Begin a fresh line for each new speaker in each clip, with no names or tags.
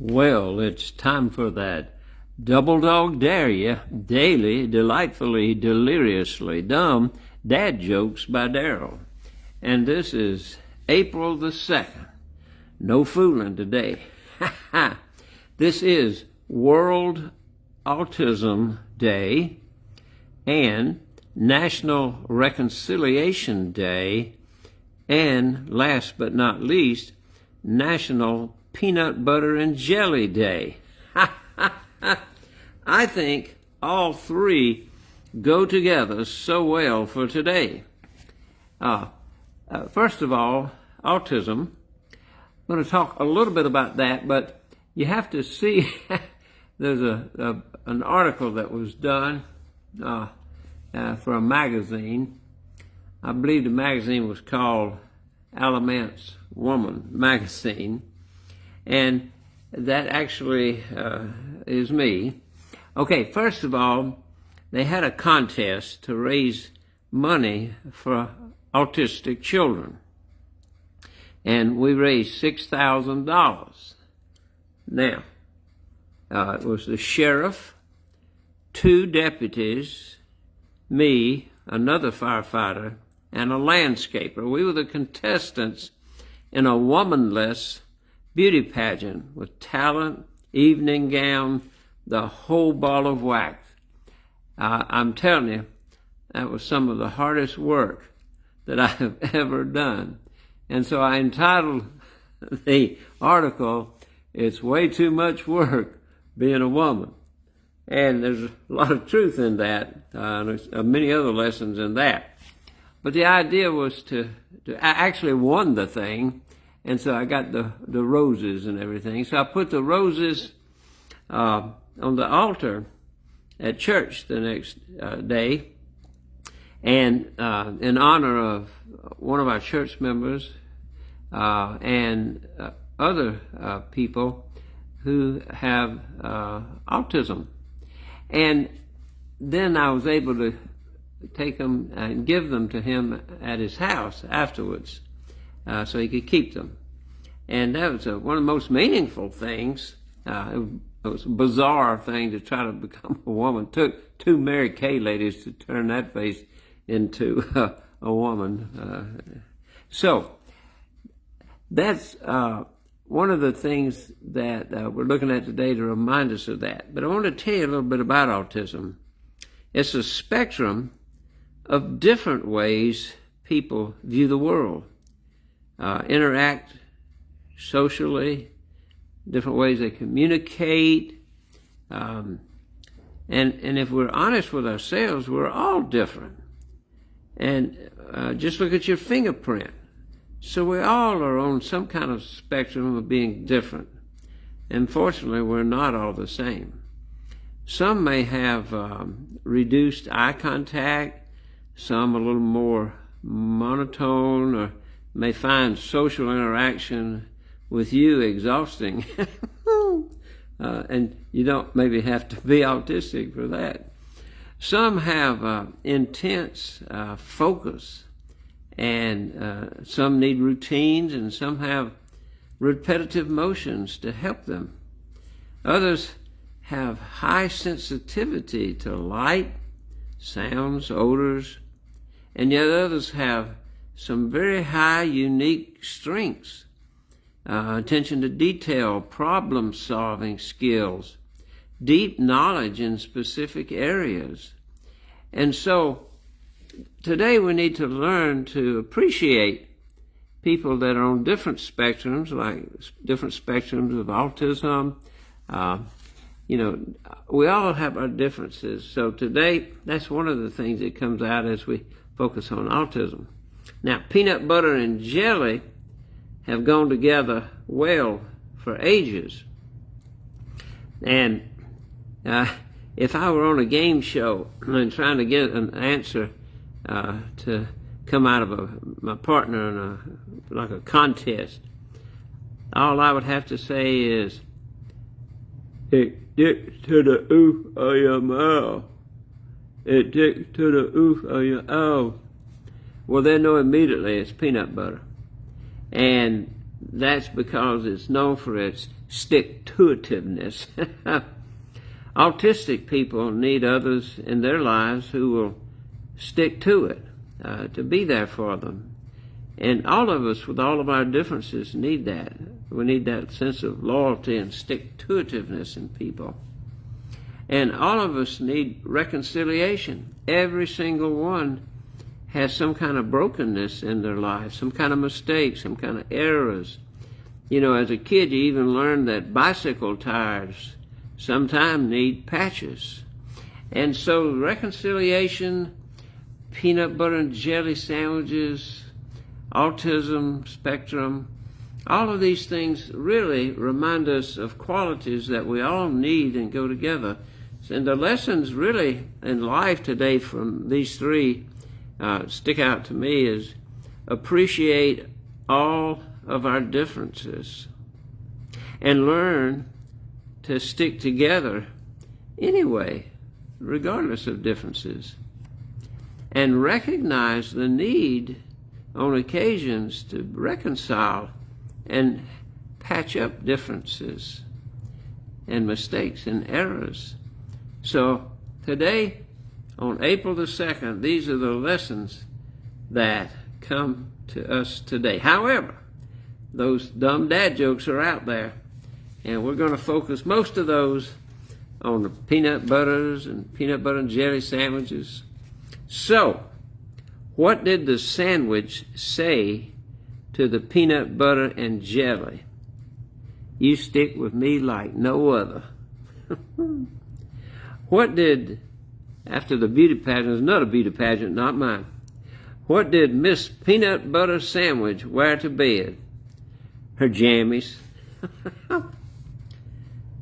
Well, it's time for that double dog dare ya, daily, delightfully, deliriously dumb dad jokes by Daryl. And this is April the 2nd. No fooling today. This is World Autism Day and National Reconciliation Day, and last but not least, National Peanut Butter and Jelly Day. I think all three go together so well for today. First of all, autism. I'm going to talk a little bit about that, but you have to see there's an article that was done for a magazine. I believe the magazine was called Alamance Woman Magazine, and that actually is me. Okay, first of all, they had a contest to raise money for autistic children, and we raised $6,000. Now, it was the sheriff, 2 deputies, me, another firefighter, and a landscaper. We were the contestants in a womanless beauty pageant with talent, evening gown, the whole ball of wax. I'm telling you, that was some of the hardest work that I have ever done. And so I entitled the article, "It's Way Too Much Work Being a Woman." And there's a lot of truth in that. There's many other lessons in that. But the idea was I actually won the thing, and so I got the roses and everything. So I put the roses on the altar at church the next day, and in honor of one of our church members and other people who have autism. And then I was able to take them and give them to him at his house afterwards, so he could keep them. And that was one of the most meaningful things. It was a bizarre thing to try to become a woman. It took 2 Mary Kay ladies to turn that face into a woman. So that's one of the things that we're looking at today to remind us of that. But I want to tell you a little bit about autism. It's a spectrum of different ways people view the world, interact socially, different ways they communicate. And if we're honest with ourselves, we're all different. And just look at your fingerprint. So we all are on some kind of spectrum of being different. And fortunately, we're not all the same. Some may have reduced eye contact, some a little more monotone, or may find social interaction with you exhausting. And you don't maybe have to be autistic for that. Some have intense focus, and some need routines, and some have repetitive motions to help them. Others have high sensitivity to light, sounds, odors, and yet others have some very high unique strengths, attention to detail, problem-solving skills, deep knowledge in specific areas. And so today we need to learn to appreciate people that are on different spectrums, like different spectrums of autism. We all have our differences. So today, that's one of the things that comes out as we focus on autism. Now, peanut butter and jelly have gone together well for ages. And if I were on a game show and trying to get an answer to come out of my partner in like a contest, all I would have to say is, "It gets to the oof of your mouth. It gets to the oof of your mouth." Well, they know immediately it's peanut butter. And that's because it's known for its stick-to-itiveness. Autistic people need others in their lives who will stick to it, to be there for them. And all of us, with all of our differences, need that. We need that sense of loyalty and stick-to-itiveness in people. And all of us need reconciliation. Every single one has some kind of brokenness in their life, some kind of mistake, some kind of errors. You know, as a kid, you even learn that bicycle tires sometimes need patches. And so reconciliation, peanut butter and jelly sandwiches, autism spectrum, all of these things really remind us of qualities that we all need and go together. And the lessons really in life today from these three stick out to me is appreciate all of our differences and learn to stick together anyway, regardless of differences, and recognize the need on occasions to reconcile and patch up differences and mistakes and errors. So today, on April the 2nd, these are the lessons that come to us today. However, those dumb dad jokes are out there, and we're going to focus most of those on the peanut butters and peanut butter and jelly sandwiches. So, what did the sandwich say to the peanut butter and jelly? You stick with me like no other. What did, after the beauty pageant, there's another beauty pageant, not mine. What did Miss Peanut Butter Sandwich wear to bed? Her jammies.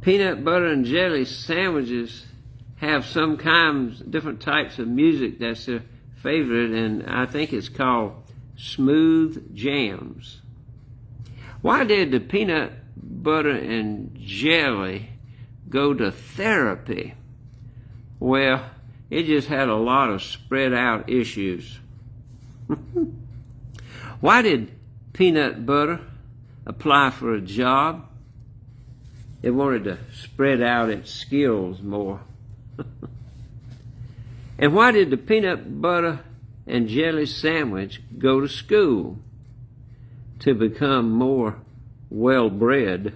Peanut butter and jelly sandwiches have some kinds, different types of music that's their favorite, and I think it's called smooth jams. Why did the peanut butter and jelly go to therapy? Well, it just had a lot of spread out issues. Why did peanut butter apply for a job? It wanted to spread out its skills more. And why did the peanut butter and jelly sandwich go to school? To become more well-bred.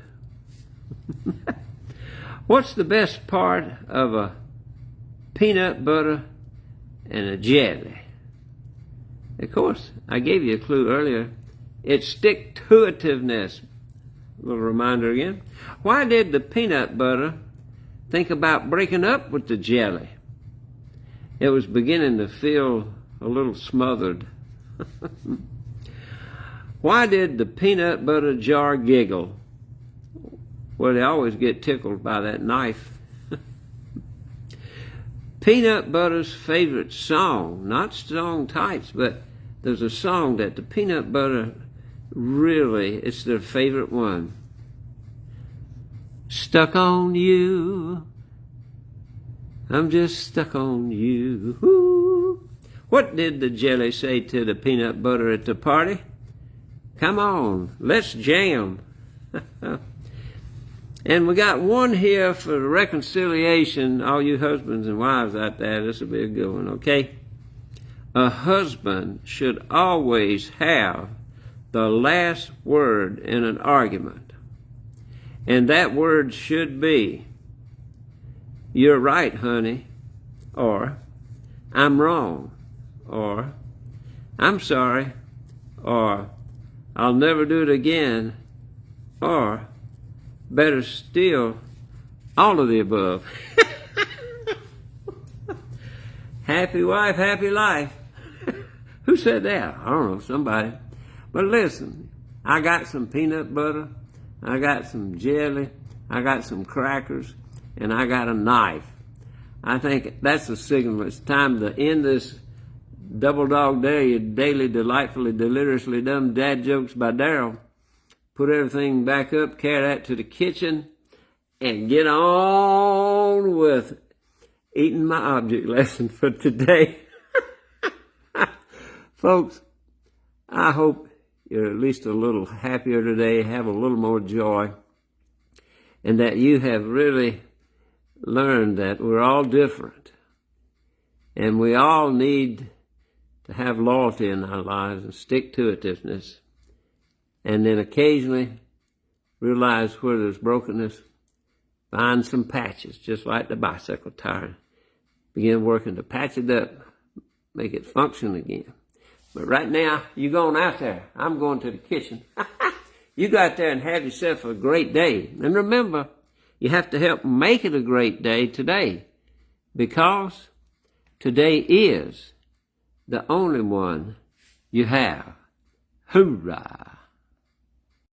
What's the best part of a peanut butter and a jelly? Of course, I gave you a clue earlier. It's stick-to-itiveness. A little reminder again. Why did the peanut butter think about breaking up with the jelly? It was beginning to feel a little smothered. Why did the peanut butter jar giggle? Well, they always get tickled by that knife. Peanut butter's favorite song, not song types, but there's a song that the peanut butter really, it's their favorite one. Stuck on you. I'm just stuck on you. Ooh. What did the jelly say to the peanut butter at the party? Come on, let's jam. And we got one here for reconciliation, all you husbands and wives out there. This will be a good one, okay? A husband should always have the last word in an argument. And that word should be, "You're right, honey," or "I'm wrong," or "I'm sorry," or "I'll never do it again," or better still, all of the above. Happy wife, happy life. Who said that? I don't know, somebody. But listen, I got some peanut butter, I got some jelly, I got some crackers, and I got a knife. I think that's a signal. It's time to end this double dog dare you daily, delightfully, deliriously dumb dad jokes by Daryl. Put everything back up, carry that to the kitchen, and get on with eating my object lesson for today. Folks, I hope you're at least a little happier today, have a little more joy, and that you have really learned that we're all different, and we all need to have loyalty in our lives and stick-to-itiveness, and then occasionally realize where there's brokenness, find some patches, just like the bicycle tire. Begin working to patch it up, make it function again. But right now, you're going out there. I'm going to the kitchen. You go out there and have yourself a great day. And remember, you have to help make it a great day today, because today is the only one you have. Hoorah!